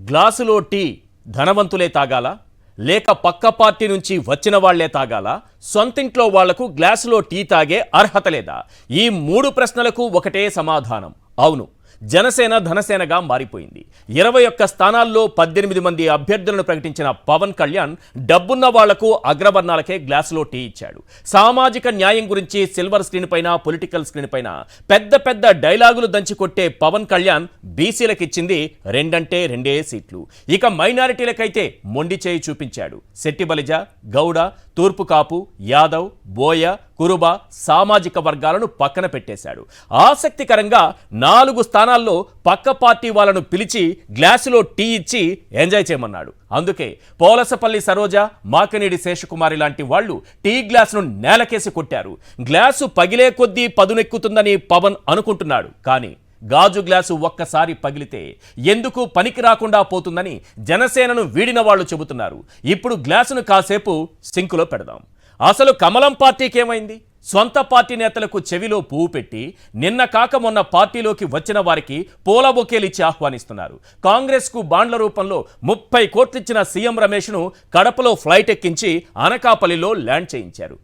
గ్లాసులో టీ ధనవంతులే తాగాలా లేక పక్క పార్టీ నుంచి వచ్చిన వాళ్లే తాగాలా సొంతింట్లో వాళ్లకు గ్లాసులో టీ తాగే అర్హత లేదా? ఈ 3 ప్రశ్నలకు ఒకటే సమాధానం, అవును. జనసేన ధనసేనగా మారిపోయింది. 21 స్థానాల్లో 18 మంది అభ్యర్థులను ప్రకటించిన పవన్ కళ్యాణ్ డబ్బున్న వాళ్లకు అగ్రవర్ణాలకే గ్లాసులో టీ ఇచ్చాడు. సామాజిక న్యాయం గురించి సిల్వర్ స్క్రీన్ పైన, పొలిటికల్ స్క్రీన్ పైన పెద్ద పెద్ద డైలాగులు దంచికొట్టే పవన్ కళ్యాణ్ బీసీలకు ఇచ్చింది 2 సీట్లు. ఇక మైనారిటీలకైతే మొండి చేయి చూపించాడు. శెట్టిబలిజ, గౌడ, తూర్పు కాపు, యాదవ్, బోయ, కురుబ సామాజిక వర్గాలను పక్కన పెట్టేశాడు. ఆసక్తికరంగా 4 స్థానాల్లో పక్క పార్టీ వాళ్ళను పిలిచి గ్లాసులో టీ ఇచ్చి ఎంజాయ్ చేయమన్నాడు. అందుకే పోలసపల్లి సరోజ, మాకనీడి శేషకుమారి లాంటి వాళ్ళు టీ గ్లాసును నేలకేసి కొట్టారు. గ్లాసు పగిలే కొద్దీ పదునెక్కుతుందని పవన్ అనుకుంటున్నాడు. కానీ గాజు గ్లాసు ఒక్కసారి పగిలితే ఎందుకు పనికి రాకుండా పోతుందని జనసేనను వీడిన వాళ్ళు చెబుతున్నారు. ఇప్పుడు గ్లాసును కాసేపు సింకులో పెడదాం. అసలు కమలం పార్టీకి ఏమైంది? సొంత పార్టీ నేతలకు చెవిలో పువ్వు పెట్టి నిన్న కాక మొన్న పార్టీలోకి వచ్చిన వారికి పూల బొకేలిచ్చి ఆహ్వానిస్తున్నారు. కాంగ్రెస్కు బాండ్ల రూపంలో 30 కోట్లిచ్చిన సీఎం రమేష్ను కడపలో ఫ్లైట్ ఎక్కించి అనకాపల్లిలో ల్యాండ్ చేయించారు.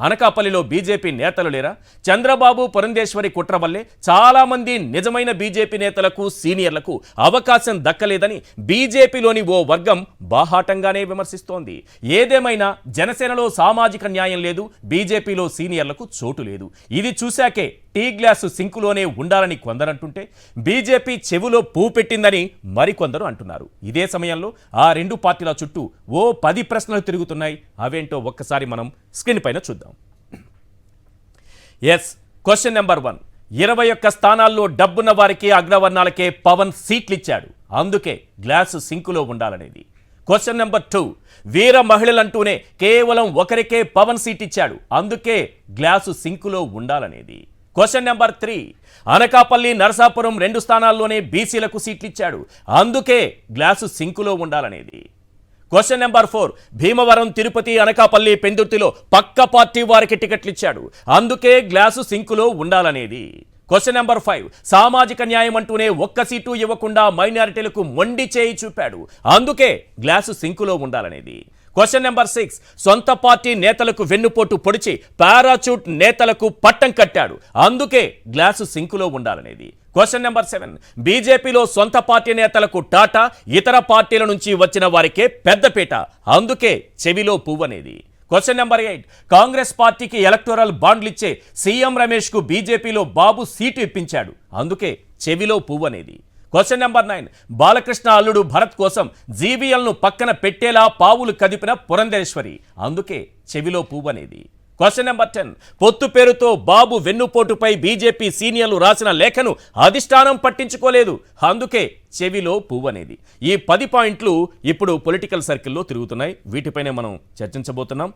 అనకాపల్లిలో బీజేపీ నేతలు లేరా? చంద్రబాబు, పురంధేశ్వరి కుట్ర వల్లే చాలామంది నిజమైన బీజేపీ నేతలకు, సీనియర్లకు అవకాశం దక్కలేదని బీజేపీలోని ఓ వర్గం బాహాటంగానే విమర్శిస్తోంది. ఏదేమైనా జనసేనలో సామాజిక న్యాయం లేదు, బీజేపీలో సీనియర్లకు చోటు లేదు. ఇది చూశాకే టీ గ్లాసు సింకులోనే ఉండాలని కొందరంటుంటే బీజేపీ చెవులో పువ్వు పెట్టిందని మరికొందరు అంటున్నారు. ఇదే సమయంలో ఆ 2 పార్టీల చుట్టూ ఓ 10 ప్రశ్నలు తిరుగుతున్నాయి. అవేంటో ఒక్కసారి మనం స్క్రీన్ పైన చూద్దాం. Question number 1. 21 స్థానాల్లో డబ్బున్న వారికి, అగ్రవర్ణాలకే పవన్ సీట్లు ఇచ్చాడు. అందుకే గ్లాసు సింకులో ఉండాలనేది. Question number 2. వీర మహిళలంటూనే కేవలం ఒకరికే పవన్ సీట్ ఇచ్చాడు. అందుకే గ్లాసు సింకులో ఉండాలనేది. Question number 3. అనకాపల్లి, నరసాపురం 2 స్థానాల్లోనే బీసీలకు సీట్లు ఇచ్చాడు. అందుకే గ్లాసు సింకులో ఉండాలనేది. Question number 4. భీమవరం, తిరుపతి, అనకాపల్లి, పెందుర్తిలో పక్క పార్టీ వారికి టికెట్లు ఇచ్చాడు. అందుకే గ్లాసు సింకులో ఉండాలనేది. Question number 5. సామాజిక న్యాయం అంటూనే ఒక్క సీటు ఇవ్వకుండా మైనారిటీలకు మొండి చేయి చూపాడు. అందుకే గ్లాసు సింకులో ఉండాలనేది. Question number 6. సొంత పార్టీ నేతలకు వెన్నుపోటు పొడిచి పారాచూట్ నేతలకు పట్టం కట్టాడు. అందుకే గ్లాసు సింకులో ఉండాలనేది. Question number 7. బీజేపీలో సొంత పార్టీ నేతలకు టాటా, ఇతర పార్టీల నుంచి వచ్చిన వారికే పెద్దపీట. అందుకే చెవిలో పువ్వనేది. Question number 8. కాంగ్రెస్ పార్టీకి ఎలక్టోరల్ బాండ్లు ఇచ్చే సీఎం రమేష్కు బీజేపీలో బాబు సీటు ఇప్పించాడు. అందుకే చెవిలో పువ్వనేది. Question number 9. బాలకృష్ణ అల్లుడు భరత్ కోసం జీవీఎల్ను పక్కన పెట్టేలా పావులు కదిపిన పురంధేశ్వరి. అందుకే చెవిలో పువ్వనేది. Question number 10. పొత్తు పేరుతో బాబు వెన్నుపోటుపై బీజేపీ సీనియర్లు రాసిన లేఖను అధిష్టానం పట్టించుకోలేదు. అందుకే చెవిలో పువ్వనేది. ఈ 10 పాయింట్లు ఇప్పుడు పొలిటికల్ సర్కిల్లో తిరుగుతున్నాయి. వీటిపైనే మనం చర్చించబోతున్నాం.